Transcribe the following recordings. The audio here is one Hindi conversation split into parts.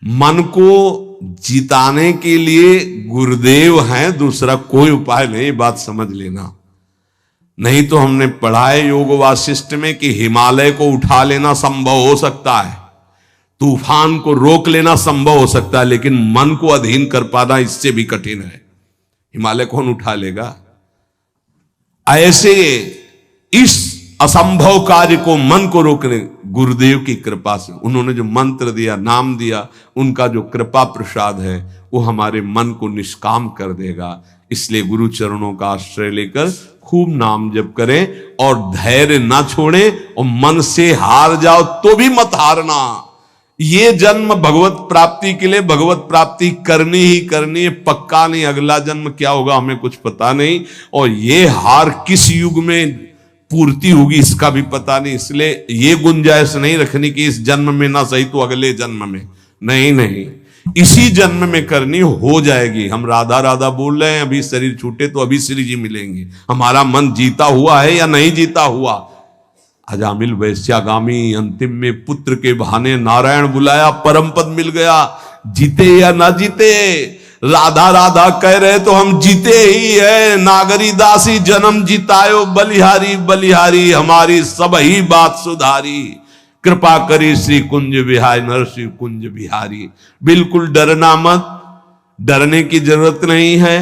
मन को जिताने के लिए गुरुदेव हैं, दूसरा कोई उपाय नहीं, बात समझ लेना। नहीं तो हमने पढ़ा है योग वासिष्ठ में कि हिमालय को उठा लेना संभव हो सकता है, तूफान को रोक लेना संभव हो सकता है, लेकिन मन को अधीन कर पाना इससे भी कठिन है। हिमालय कौन उठा लेगा? ऐसे इस असंभव कार्य को, मन को रोकने, गुरुदेव की कृपा से, उन्होंने जो मंत्र दिया, नाम दिया, उनका जो कृपा प्रसाद है वो हमारे मन को निष्काम कर देगा। इसलिए गुरु चरणों का आश्रय लेकर खूब नाम जप करें और धैर्य ना छोड़ें, और मन से हार जाओ तो भी मत हारना। ये जन्म भगवत प्राप्ति के लिए भगवत प्राप्ति करनी ही करनी है, पक्का नहीं अगला जन्म क्या होगा हमें कुछ पता नहीं, और ये हार किस युग में पूर्ति होगी इसका भी पता नहीं। इसलिए ये गुंजाइश नहीं रखनी कि इस जन्म में ना सही तो अगले जन्म में, नहीं नहीं, इसी जन्म में करनी हो जाएगी। हम राधा राधा बोल रहे हैं, अभी शरीर छूटे तो अभी श्री जी मिलेंगे। हमारा मन जीता हुआ है या नहीं जीता हुआ? अजामिल वैश्यागामी अंतिम में पुत्र के बहाने नारायण बुलाया, परम पद मिल गया। जीते या ना जीते, राधा राधा कह रहे तो हम जीते ही है। नागरी दासी जन्म जितायो, बलिहारी बलिहारी हमारी सब ही बात सुधारी। कृपा करी श्री कुंज बिहारी, नरसिंह कुंज बिहारी। बिल्कुल डरना मत, डरने की जरूरत नहीं है,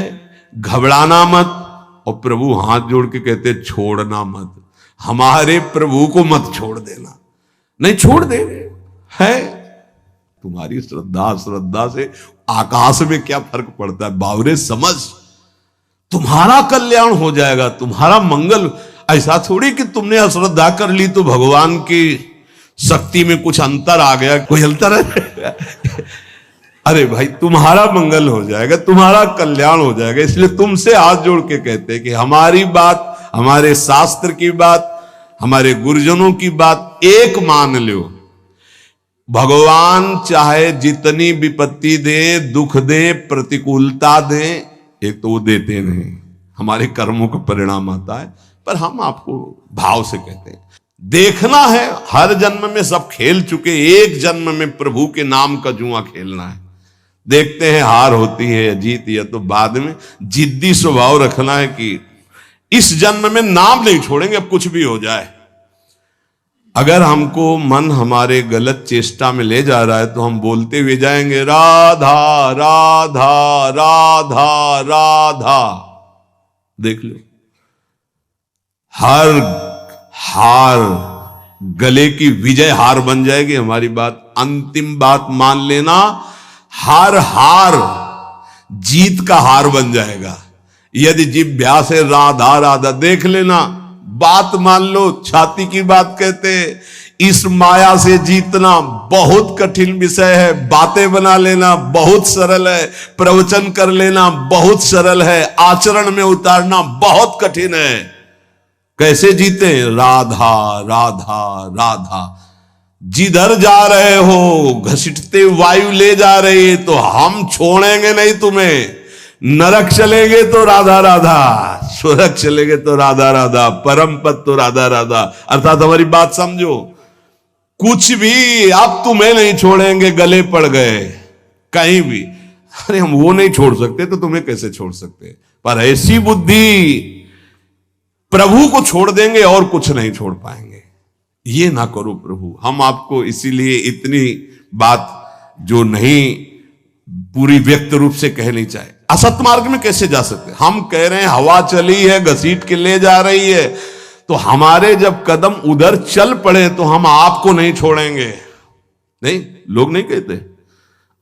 घबराना मत। और प्रभु हाथ जोड़ के कहते छोड़ना मत, हमारे प्रभु को मत छोड़ देना। नहीं छोड़ दे है, तुम्हारी श्रद्धा से आकाश में क्या फर्क पड़ता है? बावरे समझ, तुम्हारा कल्याण हो जाएगा, तुम्हारा मंगल। ऐसा थोड़ी कि तुमने अश्रद्धा कर ली तो भगवान की शक्ति में कुछ अंतर आ गया, कोई अंतर है? अरे भाई तुम्हारा मंगल हो जाएगा, तुम्हारा कल्याण हो जाएगा। इसलिए तुमसे हाथ जोड़ के कहते हैं कि हमारी बात, हमारे शास्त्र की बात, हमारे गुरुजनों की बात एक मान लो। भगवान चाहे जितनी विपत्ति दे, दुख दे, प्रतिकूलता दे, एक तो वो देते नहीं, हमारे कर्मों का परिणाम आता है। पर हम आपको भाव से कहते हैं, देखना है हर जन्म में सब खेल चुके, एक जन्म में प्रभु के नाम का जुआ खेलना है। देखते हैं हार होती है या जीत, या तो बाद में जिद्दी स्वभाव रखना है कि इस जन्म में नाम नहीं छोड़ेंगे, अब कुछ भी हो जाए। अगर हमको मन हमारे गलत चेष्टा में ले जा रहा है तो हम बोलते हुए जाएंगे राधा राधा राधा राधा। देख लो, हर हार गले की विजय हार बन जाएगी हमारी बात। अंतिम बात मान लेना, हर हार जीत का हार बन जाएगा। यदि जिभ्या से राधा राधा, देख लेना, बात मान लो, छाती की बात कहते। इस माया से जीतना बहुत कठिन विषय है। बातें बना लेना बहुत सरल है, प्रवचन कर लेना बहुत सरल है, आचरण में उतारना बहुत कठिन है। कैसे जीते? राधा राधा राधा। जिधर जा रहे हो घसीटते वायु ले जा रही है, तो हम छोड़ेंगे नहीं तुम्हें। नरक चलेंगे तो राधा राधा, स्वर्ग चलेंगे तो राधा राधा, परम पद तो राधा राधा। अर्थात हमारी बात समझो, कुछ भी अब तुम्हें नहीं छोड़ेंगे, गले पड़ गए कहीं भी। अरे हम वो नहीं छोड़ सकते तो तुम्हें कैसे छोड़ सकते? पर ऐसी बुद्धि, प्रभु को छोड़ देंगे और कुछ नहीं छोड़ पाएंगे। ये ना करो प्रभु। हम आपको इसीलिए इतनी बात जो नहीं पूरी व्यक्त रूप से कह नहीं चाहे, असत मार्ग में कैसे जा सकते? हम कह रहे हैं हवा चली है, घसीट के ले जा रही है, तो हमारे जब कदम उधर चल पड़े तो हम आपको नहीं छोड़ेंगे। नहीं, लोग नहीं कहते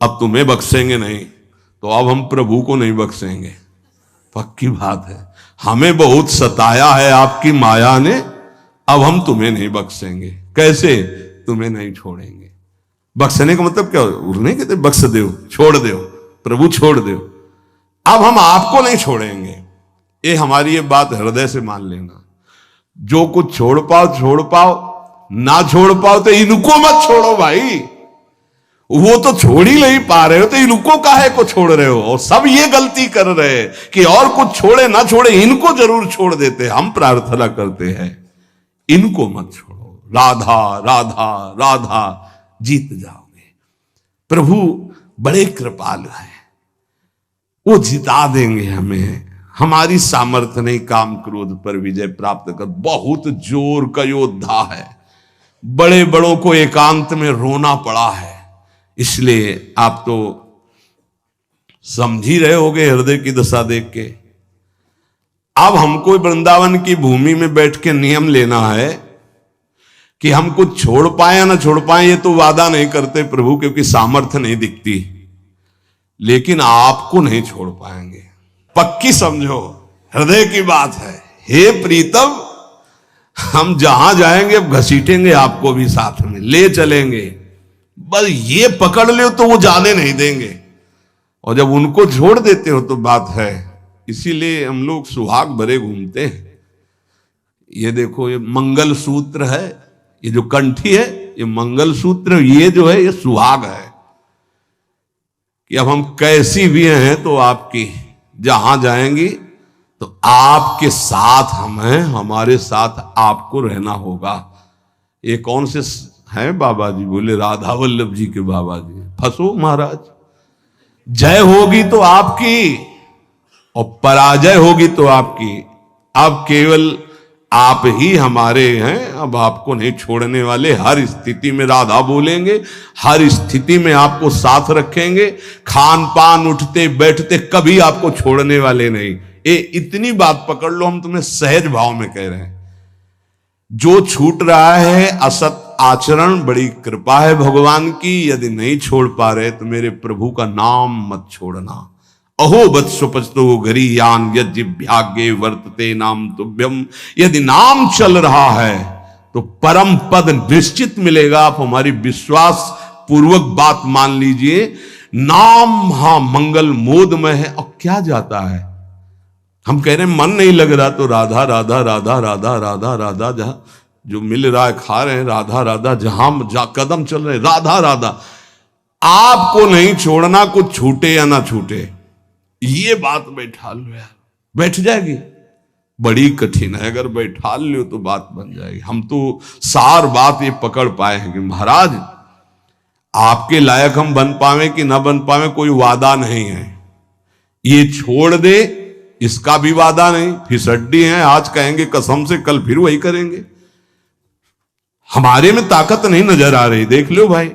अब तुम्हें बख्शेंगे नहीं, तो अब हम प्रभु को नहीं बख्शेंगे। पक्की बात है, हमें बहुत सताया है आपकी माया ने, अब हम तुम्हें नहीं बख्शेंगे। कैसे? तुम्हें नहीं छोड़ेंगे। बख्शने का मतलब क्या? नहीं कहते बख्श दो, छोड़ दो, प्रभु छोड़ दो। अब हम आपको नहीं छोड़ेंगे। ये हमारी ये बात हृदय से मान लेना। जो कुछ छोड़ पाओ, ना छोड़ पाओ तो इनको मत छोड़ो भाई। वो तो छोड़ ही नहीं पा रहे हो तो इनको काहे को छोड़ रहे हो? और सब ये गलती कर रहे हैं कि और कुछ छोड़े ना छोड़े, इनको जरूर छोड़ देते। हम प्रार्थना करते हैं इनको मत छोड़ो। राधा राधा राधा, जीत जाओगे। प्रभु बड़े कृपालु हैं, वो जिता देंगे हमें। हमारी सामर्थ्य नहीं काम क्रोध पर विजय प्राप्त कर, बहुत जोर का योद्धा है, बड़े बड़ों को एकांत में रोना पड़ा है। इसलिए आप तो समझ ही रहे होगे हृदय की दशा देख के। अब हमको वृंदावन की भूमि में बैठ के नियम लेना है कि हम कुछ छोड़ पाए या ना छोड़ पाए, ये तो वादा नहीं करते प्रभु, क्योंकि सामर्थ्य नहीं दिखती, लेकिन आपको नहीं छोड़ पाएंगे, पक्की समझो, हृदय की बात है। हे प्रीतम, हम जहां जाएंगे अब घसीटेंगे आपको भी साथ में ले चलेंगे, बस ये पकड़ लो तो वो जाने नहीं देंगे, और जब उनको छोड़ देते हो तो बात है। इसीलिए हम लोग सुहाग भरे घूमते हैं। ये देखो, ये मंगल सूत्र है, ये जो कंठी है ये मंगल सूत्र, ये जो है ये सुहाग है कि अब हम कैसी भी हैं तो आपकी, जहां जाएंगी तो आपके साथ हम हैं, हमारे साथ आपको रहना होगा। ये कौन से हैं बाबा जी? बोले राधा वल्लभ जी के बाबा जी। फंसो महाराज, जय होगी तो आपकी और पराजय होगी तो आपकी। अब केवल आप ही हमारे हैं, अब आपको नहीं छोड़ने वाले। हर स्थिति में राधा बोलेंगे, हर स्थिति में आपको साथ रखेंगे, खान पान उठते बैठते कभी आपको छोड़ने वाले नहीं। ये इतनी बात पकड़ लो, हम तुम्हें सहज भाव में कह रहे हैं। जो छूट रहा है असत आचरण, बड़ी कृपा है भगवान की। यदि नहीं छोड़ पा रहे तो मेरे प्रभु का नाम मत छोड़ना। अहो वत्सुपस्तो गरीयान यज्ञाग्ये वर्तते नाम तुभ्यम। यदि नाम चल रहा है तो परम पद निश्चित मिलेगा। आप हमारी विश्वास पूर्वक बात मान लीजिए। नाम महामंगल मोदमय है। और क्या जाता है, हम कह रहे हैं मन नहीं लग रहा तो राधा राधा राधा राधा राधा राधा, जहां जो मिल रहा है खा रहे हैं, राधा राधा, जहां कदम चल रहे राधा राधा। आपको नहीं छोड़ना, कुछ छूटे या ना छूटे, ये बात बैठा लो यार, बैठ जाएगी। बड़ी कठिन है, अगर बैठा लो तो बात बन जाएगी। हम तो सार बात ये पकड़ पाए हैं कि महाराज आपके लायक हम बन पावे कि ना बन पावे कोई वादा नहीं है। ये छोड़ दे इसका भी वादा नहीं, फिसड्डी है, आज कहेंगे कसम से, कल फिर वही करेंगे। हमारे में ताकत नहीं नजर आ रही, देख लो भाई।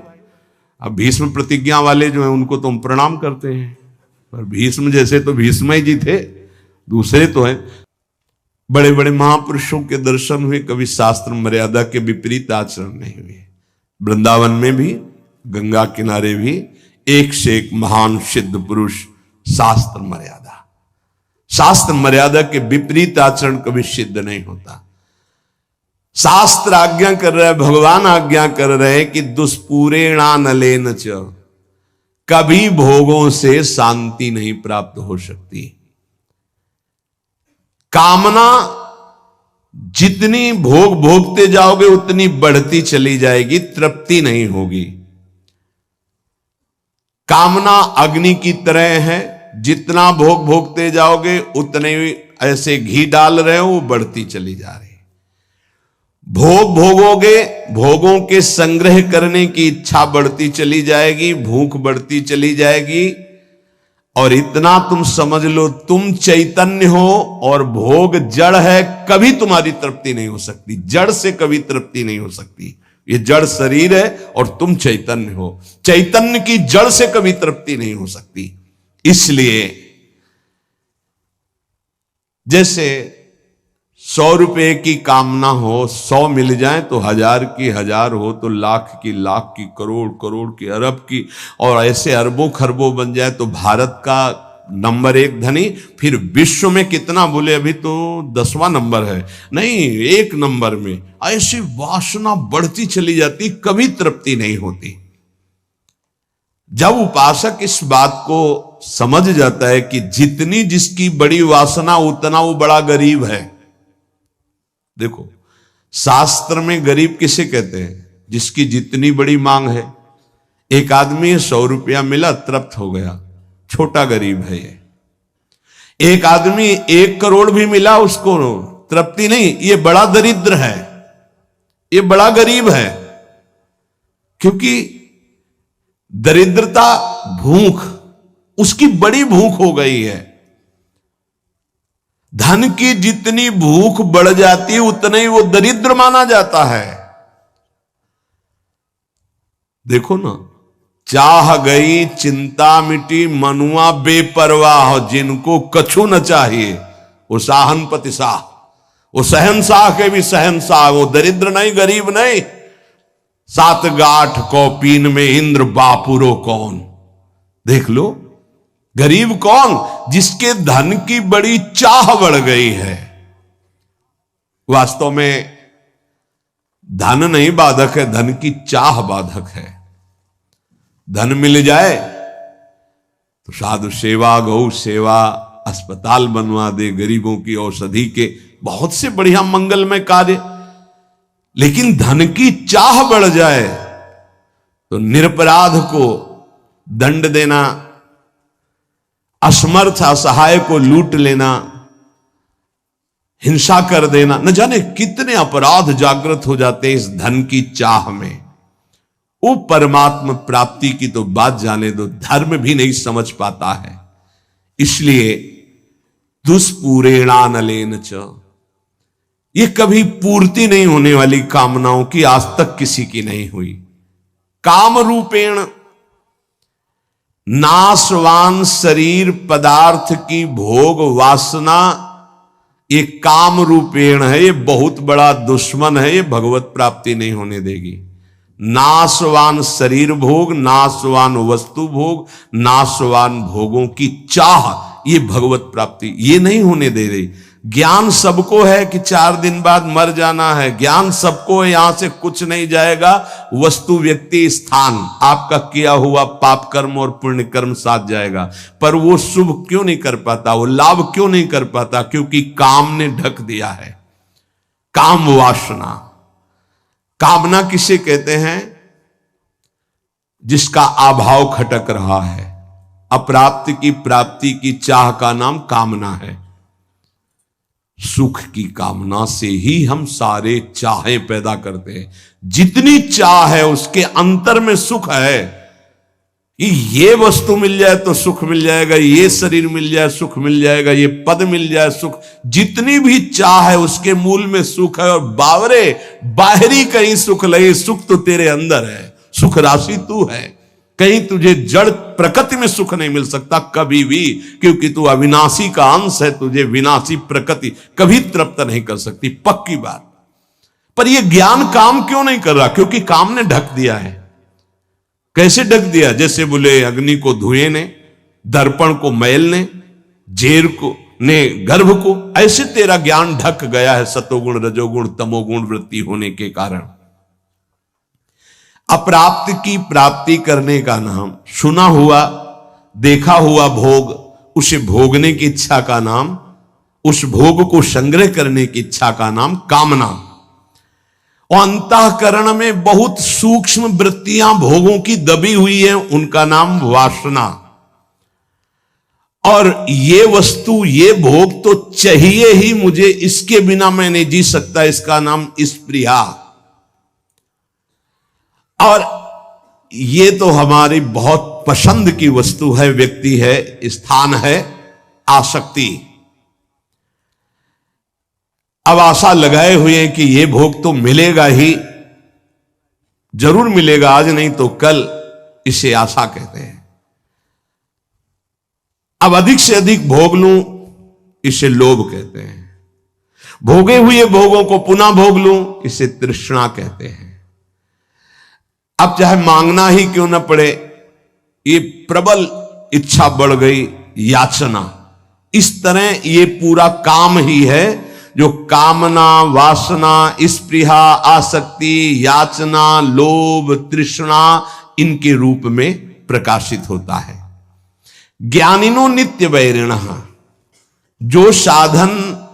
अब भीष्म प्रतिज्ञा वाले जो है उनको तो हम प्रणाम करते हैं, पर भीष्म जैसे तो भीष्म ही जी थे, दूसरे तो हैं। बड़े बड़े महापुरुषों के दर्शन हुए, कभी शास्त्र मर्यादा के विपरीत आचरण नहीं हुए। वृंदावन में भी, गंगा किनारे भी एक से एक महान सिद्ध पुरुष। शास्त्र मर्यादा के विपरीत आचरण कभी सिद्ध नहीं होता। शास्त्र आज्ञा कर रहा है, भगवान आज्ञा कर रहे हैं कि दुष्पूरेणानलेन च, कभी भोगों से शांति नहीं प्राप्त हो सकती। कामना जितनी भोग भोगते जाओगे उतनी बढ़ती चली जाएगी, तृप्ति नहीं होगी। कामना अग्नि की तरह है, जितना भोग भोगते जाओगे उतने ऐसे घी डाल रहे हो, वो बढ़ती चली जा रही। भोग भोगोगे, भोगों के संग्रह करने की इच्छा बढ़ती चली जाएगी, भूख बढ़ती चली जाएगी। और इतना तुम समझ लो, तुम चैतन्य हो और भोग जड़ है, कभी तुम्हारी तृप्ति नहीं हो सकती। जड़ से कभी तृप्ति नहीं हो सकती। ये जड़ शरीर है और तुम चैतन्य हो, चैतन्य की जड़ से कभी तृप्ति नहीं हो सकती। इसलिए जैसे 100 रुपए की कामना हो, 100 मिल जाए तो 1000 की 1000 हो तो लाख की लाख की, करोड़ करोड़ की, अरब की, और ऐसे अरबों खरबों बन जाए तो भारत का नंबर 1 धनी। फिर विश्व में कितना बोले, अभी तो 10वां नंबर है, नहीं 1 नंबर में। ऐसी वासना बढ़ती चली जाती, कभी तृप्ति नहीं होती। जब उपासक इस बात को समझ जाता है कि जितनी जिसकी बड़ी वासना उतना वो बड़ा गरीब है। देखो शास्त्र में गरीब किसे कहते हैं? जिसकी जितनी बड़ी मांग है। एक आदमी 100 रुपया मिला, तृप्त हो गया, छोटा गरीब है ये। एक आदमी 1 करोड़ भी मिला, उसको तृप्ति नहीं, ये बड़ा दरिद्र है, ये बड़ा गरीब है। क्योंकि दरिद्रता भूख, उसकी बड़ी भूख हो गई है। धन की जितनी भूख बढ़ जाती है उतना ही वो दरिद्र माना जाता है। देखो ना, चाह गई चिंता मिटी मनुआ बेपरवाह, जिनको कछु न चाहिए वो साहनपति शाह, वो शहनशाह के भी शहनशाह, वो दरिद्र नहीं गरीब नहीं। सात गाठ कौपीन में इंद्र बापुरो कौन, देख लो गरीब कौन, जिसके धन की बड़ी चाह बढ़ गई है। वास्तव में धन नहीं बाधक है, धन की चाह बाधक है। धन मिल जाए तो साधु सेवा, गौ सेवा, अस्पताल बनवा दे, गरीबों की औषधि के बहुत से बढ़िया मंगलमय कार्य, लेकिन धन की चाह बढ़ जाए तो निरपराध को दंड देना, असमर्थ असहाय को लूट लेना, हिंसा कर देना, न जाने कितने अपराध जागृत हो जाते हैं इस धन की चाह में। वो परमात्मा प्राप्ति की तो बात जाने दो, धर्म भी नहीं समझ पाता है। इसलिए दुष्पूरेणानलेन च, ये कभी पूर्ति नहीं होने वाली कामनाओं की आज तक किसी की नहीं हुई। काम रूपेण, नाशवान शरीर पदार्थ की भोग वासना, ये काम रूपेण है, ये बहुत बड़ा दुश्मन है, ये भगवत प्राप्ति नहीं होने देगी। नाशवान शरीर भोग, नाशवान वस्तु भोग, नाशवान भोगों की चाह, ये भगवत प्राप्ति ये नहीं होने दे रही। ज्ञान सबको है कि 4 दिन बाद मर जाना है, ज्ञान सबको है, यहां से कुछ नहीं जाएगा, वस्तु व्यक्ति स्थान आपका किया हुआ पाप कर्म और पुण्य कर्म साथ जाएगा। पर वो शुभ क्यों नहीं कर पाता, वो लाभ क्यों नहीं कर पाता? क्योंकि काम ने ढक दिया है। काम वासना, कामना किसे कहते हैं? जिसका अभाव खटक रहा है। अप्राप्त की प्राप्ति की चाह का नाम कामना है। सुख की कामना से ही हम सारे चाहें पैदा करते हैं। जितनी चाह है उसके अंतर में सुख है कि ये वस्तु मिल जाए तो सुख मिल जाएगा, ये शरीर मिल जाए सुख मिल जाएगा, ये पद मिल जाए सुख। जितनी भी चाह है उसके मूल में सुख है। और बावरे बाहरी कहीं सुख लगे, सुख तो तेरे अंदर है, सुख राशि तू है। कहीं तुझे जड़ प्रकृति में सुख नहीं मिल सकता कभी भी, क्योंकि तू अविनाशी का अंश है। तुझे विनाशी प्रकृति कभी तृप्त नहीं कर सकती, पक्की बात। पर यह ज्ञान काम क्यों नहीं कर रहा? क्योंकि काम ने ढक दिया है। कैसे ढक दिया? जैसे बोले अग्नि को धुएं ने, दर्पण को मैल ने, जेर को ने गर्भ को, ऐसे तेरा ज्ञान ढक गया है सतोगुण रजोगुण तमोगुण वृत्ति होने के कारण। अप्राप्त की प्राप्ति करने का नाम, सुना हुआ देखा हुआ भोग, उसे भोगने की इच्छा का नाम, उस भोग को संग्रह करने की इच्छा का नाम कामना। और अंतःकरण में बहुत सूक्ष्म वृत्तियां भोगों की दबी हुई है, उनका नाम वासना। और ये वस्तु ये भोग तो चाहिए ही मुझे, इसके बिना मैं नहीं जी सकता, इसका नाम स्पृहा। और ये तो हमारी बहुत पसंद की वस्तु है, व्यक्ति है, स्थान है, आसक्ति। अब आशा लगाए हुए हैं कि ये भोग तो मिलेगा ही, जरूर मिलेगा, आज नहीं तो कल, इसे आशा कहते हैं। अब अधिक से अधिक भोग लूं, इसे लोभ कहते हैं। भोगे हुए भोगों को पुनः भोग लूं, इसे तृष्णा कहते हैं। अब चाहे मांगना ही क्यों ना पड़े, ये प्रबल इच्छा बढ़ गई, याचना। इस तरह ये पूरा काम ही है जो कामना, वासना, स्पृहा, आसक्ति, याचना, लोभ, तृष्णा, इनके रूप में प्रकाशित होता है। ज्ञानिनो नित्य वैरिणः, जो साधन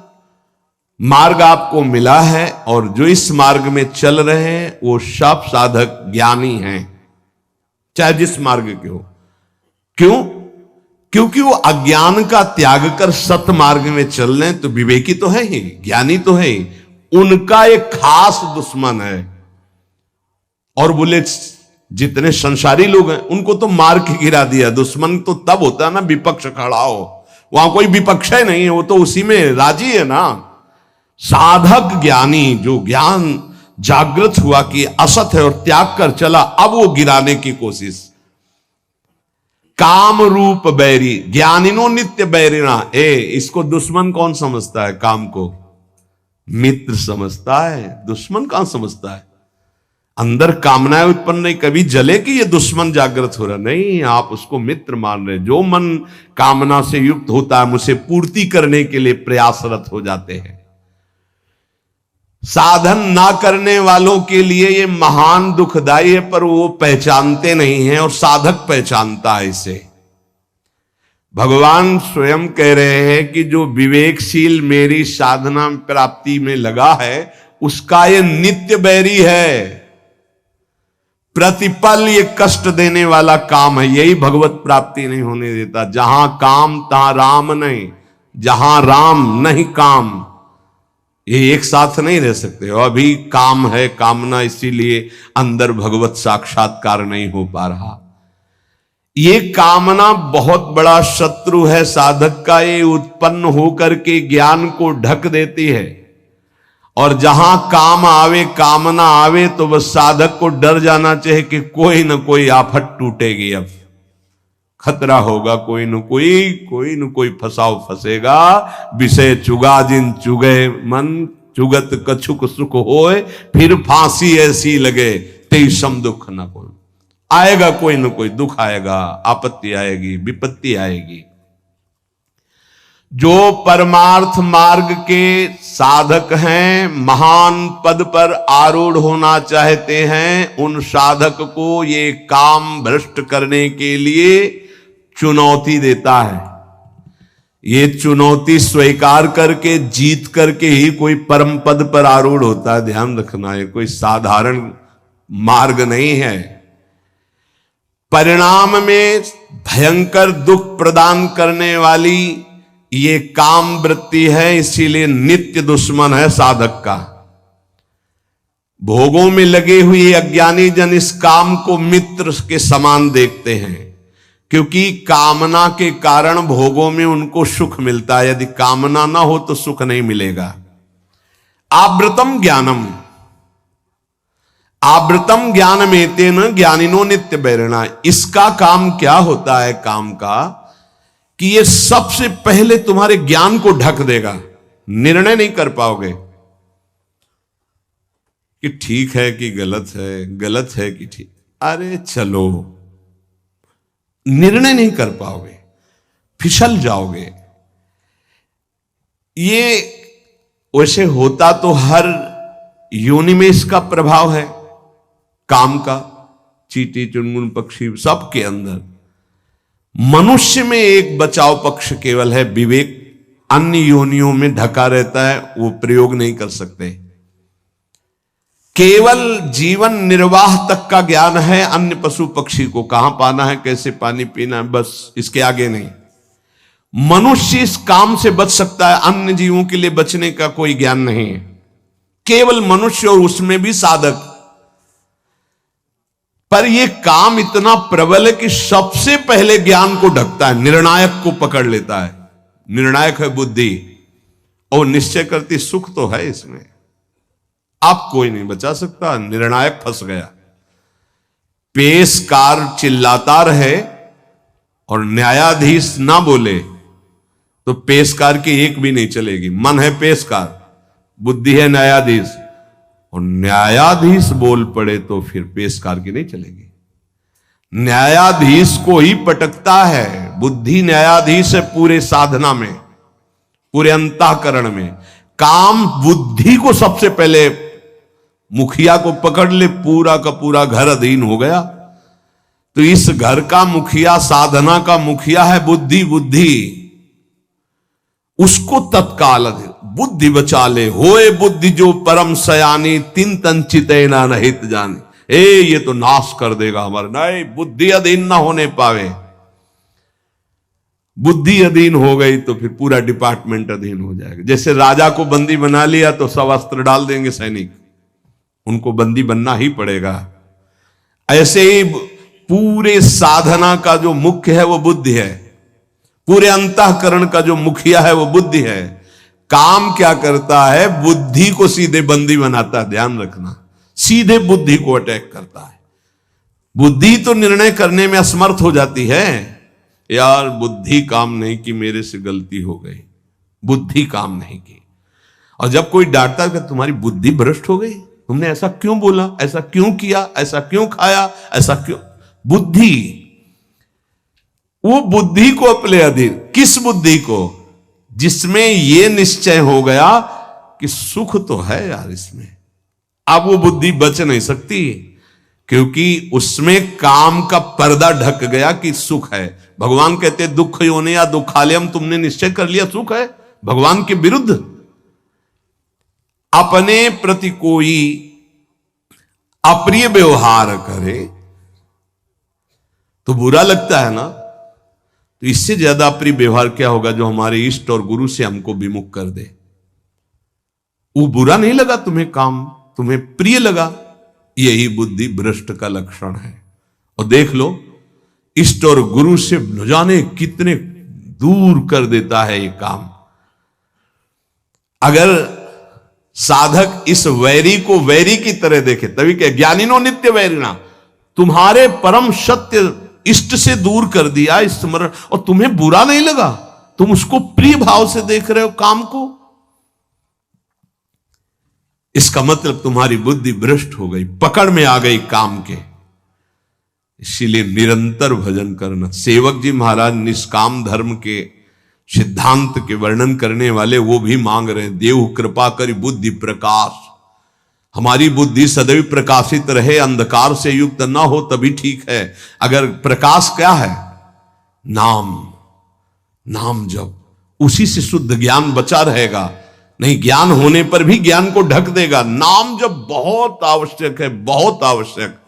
मार्ग आपको मिला है और जो इस मार्ग में चल रहे हैं, वो सब साधक ज्ञानी हैं, चाहे जिस मार्ग के हो। क्यों? क्योंकि वो अज्ञान का त्याग कर सत मार्ग में चल रहे हैं, तो विवेकी तो है ही, ज्ञानी तो है ही। उनका एक खास दुश्मन है। और बोले जितने संसारी लोग हैं उनको तो मार के गिरा दिया। दुश्मन तो तब होता है ना विपक्ष खड़ा हो, वहां कोई विपक्ष ही नहीं है, वो तो उसी में राजी है ना। साधक ज्ञानी जो ज्ञान जागृत हुआ कि असत है और त्याग कर चला, अब वो गिराने की कोशिश। काम रूप बैरी ज्ञानिनो नित्य बैरिणा। इसको दुश्मन कौन समझता है? काम को मित्र समझता है, दुश्मन कहां समझता है। अंदर कामनाएं उत्पन्न नहीं, कभी जले कि ये दुश्मन जागृत हो रहा, नहीं, आप उसको मित्र मान रहे। जो मन कामना से युक्त होता है उसे पूर्ति करने के लिए प्रयासरत हो जाते हैं। साधन ना करने वालों के लिए ये महान दुखदाई है, पर वो पहचानते नहीं हैं और साधक पहचानता है इसे। भगवान स्वयं कह रहे हैं कि जो विवेकशील मेरी साधना प्राप्ति में लगा है उसका ये नित्य बैरी है। प्रतिपल ये कष्ट देने वाला काम है, यही भगवत प्राप्ति नहीं होने देता। जहां काम तहां राम नहीं, जहां राम नहीं काम, ये एक साथ नहीं रह सकते। और अभी काम है, कामना, इसीलिए अंदर भगवत साक्षात्कार नहीं हो पा रहा। ये कामना बहुत बड़ा शत्रु है साधक का। ये उत्पन्न होकर के ज्ञान को ढक देती है, और जहां काम आवे, कामना आवे, तो बस साधक को डर जाना चाहिए कि कोई न कोई आफत टूटेगी, अब खतरा होगा, कोई न कोई फसाव फंसेगा। विषय चुगा जिन चुगे मन, चुगत कछुक सुख होए, फिर फांसी ऐसी लगे तेई सम दुख न कोई। आएगा कोई न कोई दुख आएगा, आपत्ति आएगी, विपत्ति आएगी। जो परमार्थ मार्ग के साधक हैं, महान पद पर आरूढ़ होना चाहते हैं, उन साधक को ये काम भ्रष्ट करने के लिए चुनौती देता है। ये चुनौती स्वीकार करके, जीत करके ही कोई परम पद पर आरूढ़ होता है। ध्यान रखना, है कोई साधारण मार्ग नहीं है। परिणाम में भयंकर दुख प्रदान करने वाली ये काम वृत्ति है, इसीलिए नित्य दुश्मन है साधक का। भोगों में लगे हुए अज्ञानी जन इस काम को मित्र के समान देखते हैं, क्योंकि कामना के कारण भोगों में उनको सुख मिलता है। यदि कामना ना हो तो सुख नहीं मिलेगा। आवृतम ज्ञानम, आवृतम ज्ञान में तेन ज्ञानिनो नित्य बैरिणा। इसका काम क्या होता है? काम का कि ये सबसे पहले तुम्हारे ज्ञान को ढक देगा। निर्णय नहीं कर पाओगे कि ठीक है कि गलत है, गलत है कि ठीक, अरे चलो, निर्णय नहीं कर पाओगे, फिसल जाओगे। ये वैसे होता तो हर योनि में इसका प्रभाव है, काम का। चींटी, चुनमुन, पक्षी, सबके अंदर। मनुष्य में एक बचाव पक्ष केवल है, विवेक। अन्य योनियों में ढका रहता है, वो प्रयोग नहीं कर सकते। केवल जीवन निर्वाह तक का ज्ञान है। अन्य पशु पक्षी को कहां पाना है, कैसे पानी पीना है, बस इसके आगे नहीं। मनुष्य इस काम से बच सकता है, अन्य जीवों के लिए बचने का कोई ज्ञान नहीं है। केवल मनुष्य, और उसमें भी साधक। पर यह काम इतना प्रबल है कि सबसे पहले ज्ञान को ढकता है, निर्णायक को पकड़ लेता है। निर्णायक है बुद्धि, और निश्चय करती सुख तो है इसमें। आप कोई नहीं बचा सकता, निर्णायक फंस गया। पेशकार चिल्लाता रहे और न्यायाधीश ना बोले तो पेशकार की एक भी नहीं चलेगी। मन है पेशकार, बुद्धि है न्यायाधीश, और न्यायाधीश बोल पड़े तो फिर पेशकार की नहीं चलेगी। न्यायाधीश को ही पटकता है। बुद्धि न्यायाधीश है पूरे साधना में, पूरे अंतःकरण में। काम बुद्धि को सबसे पहले, मुखिया को पकड़ ले, पूरा का पूरा घर अधीन हो गया। तो इस घर का मुखिया, साधना का मुखिया है बुद्धि। बुद्धि उसको तत्काल बुद्धि बचा ले। होए बुद्धि जो परम सयानी, तिन तन चिते ना नहित जाने। ये तो नाश कर देगा हमारा। नहीं, बुद्धि अधीन ना होने पावे। बुद्धि अधीन हो गई तो फिर पूरा डिपार्टमेंट अधीन हो जाएगा। जैसे राजा को बंदी बना लिया तो सब अस्त्र डाल देंगे सैनिक, उनको बंदी बनना ही पड़ेगा। ऐसे ही पूरे साधना का जो मुख्य है वो बुद्धि है, पूरे अंतःकरण का जो मुखिया है वो बुद्धि है। काम क्या करता है? बुद्धि को सीधे बंदी बनाता है, ध्यान रखना, सीधे बुद्धि को अटैक करता है। बुद्धि तो निर्णय करने में असमर्थ हो जाती है, यार बुद्धि काम नहीं की, मेरे से गलती हो गई, बुद्धि काम नहीं की। और जब कोई डांटता है कि तुम्हारी बुद्धि भ्रष्ट हो गई, तुमने ऐसा क्यों बोला, ऐसा क्यों किया, ऐसा क्यों खाया, ऐसा क्यों, बुद्धि, वो बुद्धि को अपने अधीन, किस बुद्धि को? जिसमें यह निश्चय हो गया कि सुख तो है यार इसमें। अब वो बुद्धि बच नहीं सकती, क्योंकि उसमें काम का पर्दा ढक गया कि सुख है। भगवान कहते दुख योनि या दुखालयम, तुमने निश्चय कर लिया सुख है, भगवान के विरुद्ध। अपने प्रति कोई अप्रिय व्यवहार करे तो बुरा लगता है ना, तो इससे ज्यादा अप्रिय व्यवहार क्या होगा जो हमारे इष्ट और गुरु से हमको विमुख कर दे। वो बुरा नहीं लगा तुम्हें, काम तुम्हें प्रिय लगा, यही बुद्धि भ्रष्ट का लक्षण है। और देख लो, इष्ट और गुरु से न जाने कितने दूर कर देता है ये काम। अगर साधक इस वैरी को वैरी की तरह देखे, तभी क्या ज्ञानिनो नित्य वैरिणा, तुम्हारे परम सत्य इष्ट से दूर कर दिया स्मरण, और तुम्हें बुरा नहीं लगा, तुम उसको प्रिय भाव से देख रहे हो काम को, इसका मतलब तुम्हारी बुद्धि भ्रष्ट हो गई, पकड़ में आ गई काम के। इसीलिए निरंतर भजन करना। सेवक जी महाराज निष्काम धर्म के सिद्धांत के वर्णन करने वाले वो भी मांग रहे हैं, देव कृपा करी बुद्धि प्रकाश, हमारी बुद्धि सदैव प्रकाशित रहे, अंधकार से युक्त ना हो तभी ठीक है। अगर प्रकाश क्या है? नाम, नाम जप, उसी से शुद्ध ज्ञान बचा रहेगा। नहीं, ज्ञान होने पर भी ज्ञान को ढक देगा। नाम जप बहुत आवश्यक है, बहुत आवश्यक।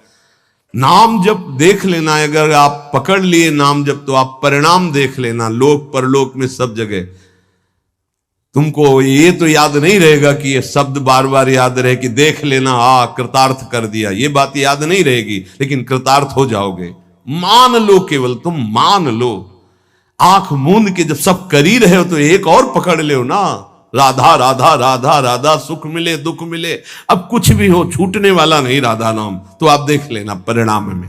नाम जप देख लेना, अगर आप पकड़ लिए नाम जप तो आप परिणाम देख लेना, लोक परलोक में सब जगह। तुमको ये तो याद नहीं रहेगा कि ये शब्द बार बार याद रहे कि देख लेना, कृतार्थ कर दिया, ये बात याद नहीं रहेगी, लेकिन कृतार्थ हो जाओगे। मान लो, केवल तुम मान लो, आंख मूंद के जब सब कर ही रहे हो तो एक और पकड़ लो ना, राधा राधा राधा राधा, सुख मिले दुख मिले, अब कुछ भी हो छूटने वाला नहीं राधा नाम, तो आप देख लेना परिणाम में।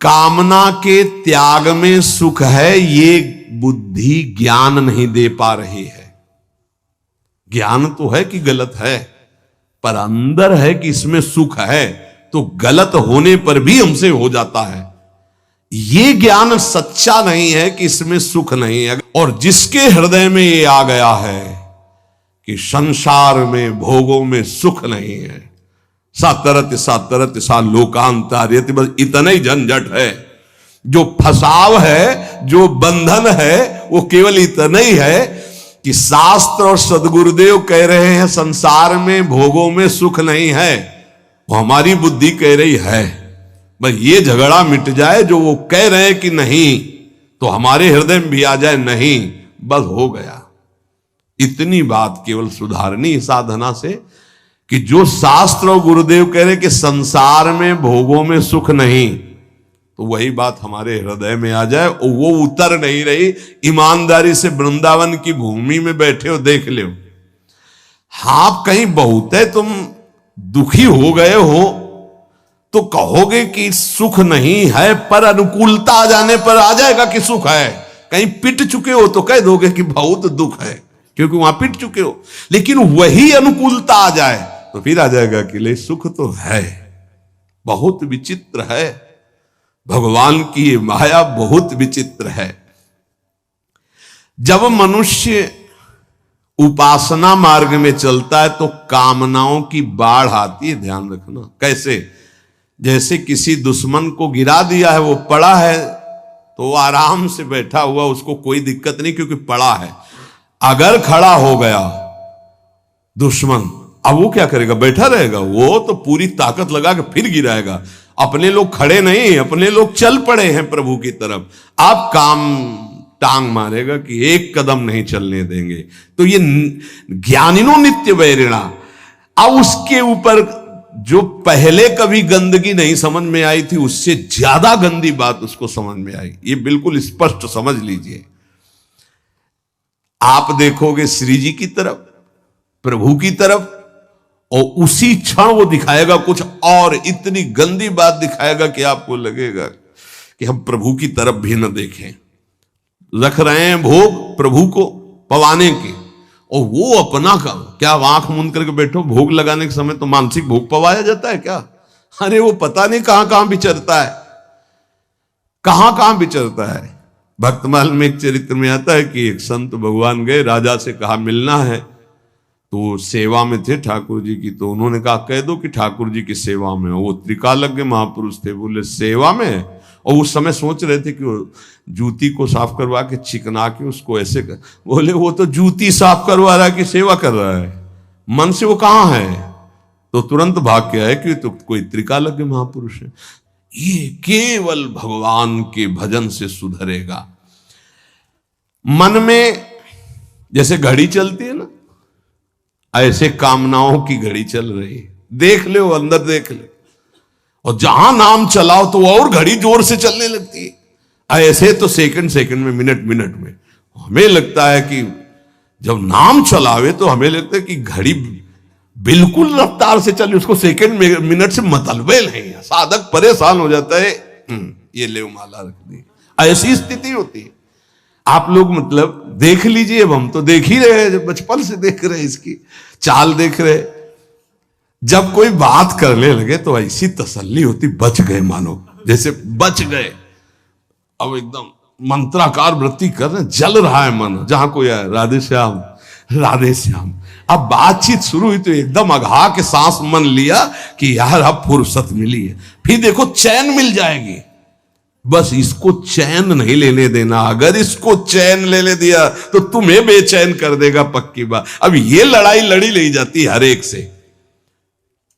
कामना के त्याग में सुख है, ये बुद्धि ज्ञान नहीं दे पा रही है। ज्ञान तो है कि गलत है, पर अंदर है कि इसमें सुख है, तो गलत होने पर भी हमसे हो जाता है। ये ज्ञान सच्चा नहीं है कि इसमें सुख नहीं है। और जिसके हृदय में ये आ गया है कि संसार में भोगों में सुख नहीं है, सातरत सा लोकांतार्यति, बस इतना ही झंझट है। जो फसाव है, जो बंधन है, वो केवल इतना ही है कि शास्त्र और सदगुरुदेव कह रहे हैं संसार में भोगों में सुख नहीं है, वो हमारी बुद्धि कह रही है। बस ये झगड़ा मिट जाए, जो वो कह रहे हैं कि नहीं, तो हमारे हृदय में भी आ जाए नहीं, बस हो गया। इतनी बात केवल सुधारनी साधना से कि जो शास्त्र और गुरुदेव कह रहे कि संसार में भोगों में सुख नहीं, तो वही बात हमारे हृदय में आ जाए। और वो उतर नहीं रही, ईमानदारी से वृंदावन की भूमि में बैठे हो, देख लो। हाँ, कहीं बहुत है तुम दुखी हो गए हो तो कहोगे कि सुख नहीं है, पर अनुकूलता आ जाने पर आ जाएगा कि सुख है। कहीं पिट चुके हो तो कह दोगे कि बहुत दुख है, क्योंकि वहां पिट चुके हो। लेकिन वही अनुकूलता आ जाए तो फिर आ जाएगा कि ले सुख तो है। बहुत विचित्र है, भगवान की माया बहुत विचित्र है। जब मनुष्य उपासना मार्ग में चलता है तो कामनाओं की बाढ़ आती है, ध्यान रखना। कैसे? जैसे किसी दुश्मन को गिरा दिया है, वो पड़ा है तो वो आराम से बैठा हुआ, उसको कोई दिक्कत नहीं क्योंकि पड़ा है। अगर खड़ा हो गया दुश्मन, अब वो क्या करेगा? बैठा रहेगा? वो तो पूरी ताकत लगा के फिर गिराएगा। अपने लोग खड़े नहीं, अपने लोग चल पड़े हैं प्रभु की तरफ, आप काम टांग मारेगा कि एक कदम नहीं चलने देंगे। तो ये ज्ञानिनो नित्य वैरिणा। अब उसके ऊपर जो पहले कभी गंदगी नहीं समझ में आई थी उससे ज्यादा गंदी बात उसको समझ में आई। ये बिल्कुल स्पष्ट समझ लीजिए। आप देखोगे श्री जी की तरफ, प्रभु की तरफ, और उसी क्षण वो दिखाएगा कुछ और इतनी गंदी बात दिखाएगा कि आपको लगेगा कि हम प्रभु की तरफ भी न देखें। रख रहे हैं भोग प्रभु को पवाने के, और वो अपना का क्या आंख मूंद करके बैठो, भोग लगाने के समय तो मानसिक भोग पवाया जाता है क्या? अरे वो पता नहीं कहां कहां विचरता है, कहां कहां विचरता है। भक्तमाल में एक चरित्र में आता है कि एक संत भगवान गए, राजा से कहा मिलना है, तो सेवा में थे ठाकुर जी की, तो उन्होंने कहा कह दो कि ठाकुर जी की सेवा में। वो त्रिकालज्ञ महापुरुष थे, बोले सेवा में? और उस समय सोच रहे थे कि वो जूती को साफ करवा के चिकना के उसको ऐसे कर, बोले वो तो जूती साफ करवा रहा है कि सेवा कर रहा है, मन से वो कहां है? तो तुरंत भाग के आए कि तो कोई त्रिकालज्ञ महापुरुष है। ये केवल भगवान के भजन से सुधरेगा। मन में जैसे घड़ी चलती है ना, ऐसे कामनाओं की घड़ी चल रही है, देख ले वो अंदर देख ले, और जहां नाम चलाओ तो और घड़ी जोर से चलने लगती है। ऐसे तो सेकंड सेकंड में, मिनट मिनट में। हमें लगता है कि जब नाम चलावे तो हमें लगता है कि घड़ी बिल्कुल रफ्तार से चले, उसको सेकंड मिनट से मतलबे नहीं है। साधक परेशान हो जाता है, ये ले माला रख दी, ऐसी स्थिति होती है। आप लोग मतलब देख लीजिए, अब हम तो देख ही रहे हैं, बचपन से देख रहे हैं, इसकी चाल देख रहे। जब कोई बात करने लगे तो ऐसी तसल्ली होती, बच गए, मानो जैसे बच गए। अब एकदम मंत्राकार वृत्ति कर रहे, जल रहा है मन, जहां कोई है राधे श्याम राधे श्याम। अब बातचीत शुरू हुई तो एकदम अघा के सांस मन लिया कि यार अब फुर्सत मिली है, फिर देखो चैन मिल जाएगी। बस इसको चैन नहीं लेने देना, अगर इसको चैन लेने दिया तो तुम्हें बेचैन कर देगा, पक्की बात। अब ये लड़ाई लड़ी ले जाती है हर एक से,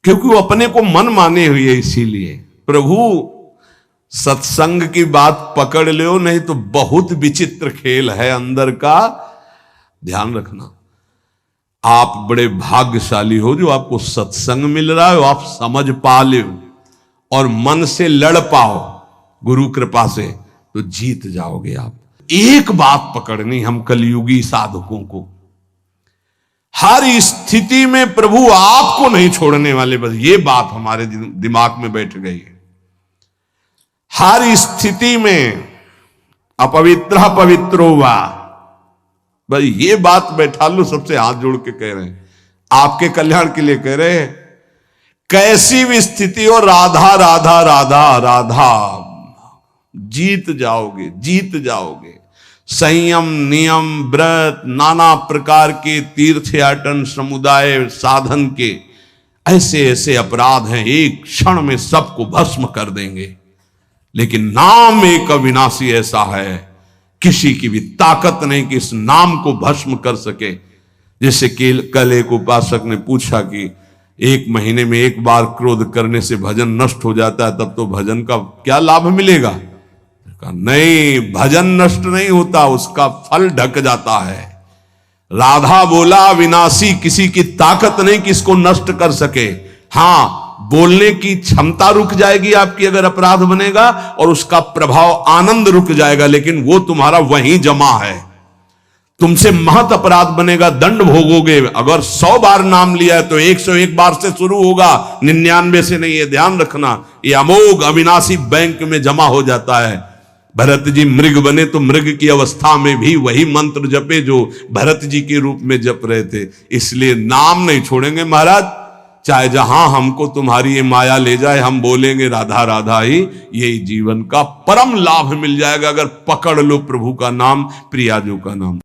क्योंकि वो अपने को मन माने हुए है। इसीलिए प्रभु सत्संग की बात पकड़ लो, नहीं तो बहुत विचित्र खेल है अंदर का, ध्यान रखना। आप बड़े भाग्यशाली हो जो आपको सत्संग मिल रहा है, आप समझ पा लो और मन से लड़ पाओ गुरु कृपा से, तो जीत जाओगे आप। एक बात पकड़नी हम कलयुगी साधकों को, हर स्थिति में प्रभु आपको नहीं छोड़ने वाले, बस ये बात हमारे दिमाग में बैठ गई है। हर स्थिति में अपवित्र पवित्रो वा, बस ये बात बैठा लो, सबसे हाथ जोड़ के कह रहे हैं, आपके कल्याण के लिए कह रहे हैं। कैसी भी स्थिति हो, राधा राधा राधा राधा, जीत जाओगे, जीत जाओगे। संयम, नियम, व्रत, नाना प्रकार के तीर्थयाटन, समुदाय साधन के ऐसे ऐसे अपराध हैं, एक क्षण में सबको भस्म कर देंगे। लेकिन नाम एक अविनाशी ऐसा है, किसी की भी ताकत नहीं कि इस नाम को भस्म कर सके। जैसे कल एक उपासक ने पूछा कि एक महीने में एक बार क्रोध करने से भजन नष्ट हो जाता है, तब तो भजन का क्या लाभ मिलेगा? नहीं, भजन नष्ट नहीं होता, उसका फल ढक जाता है। राधा बोला विनाशी, किसी की ताकत नहीं कि इसको नष्ट कर सके। हां, बोलने की क्षमता रुक जाएगी आपकी अगर अपराध बनेगा, और उसका प्रभाव आनंद रुक जाएगा, लेकिन वो तुम्हारा वहीं जमा है। तुमसे महत अपराध बनेगा, दंड भोगोगे। अगर 100 बार नाम लिया है तो 101 बार से शुरू होगा, 99 से नहीं, ये ध्यान रखना। ये अमोघ अविनाशी बैंक में जमा हो जाता है। भरत जी मृग बने तो मृग की अवस्था में भी वही मंत्र जपे जो भरत जी के रूप में जप रहे थे। इसलिए नाम नहीं छोड़ेंगे महाराज, चाहे जहां हमको तुम्हारी ये माया ले जाए, हम बोलेंगे राधा राधा ही, यही जीवन का परम लाभ मिल जाएगा अगर पकड़ लो प्रभु का नाम, प्रियाजू का नाम।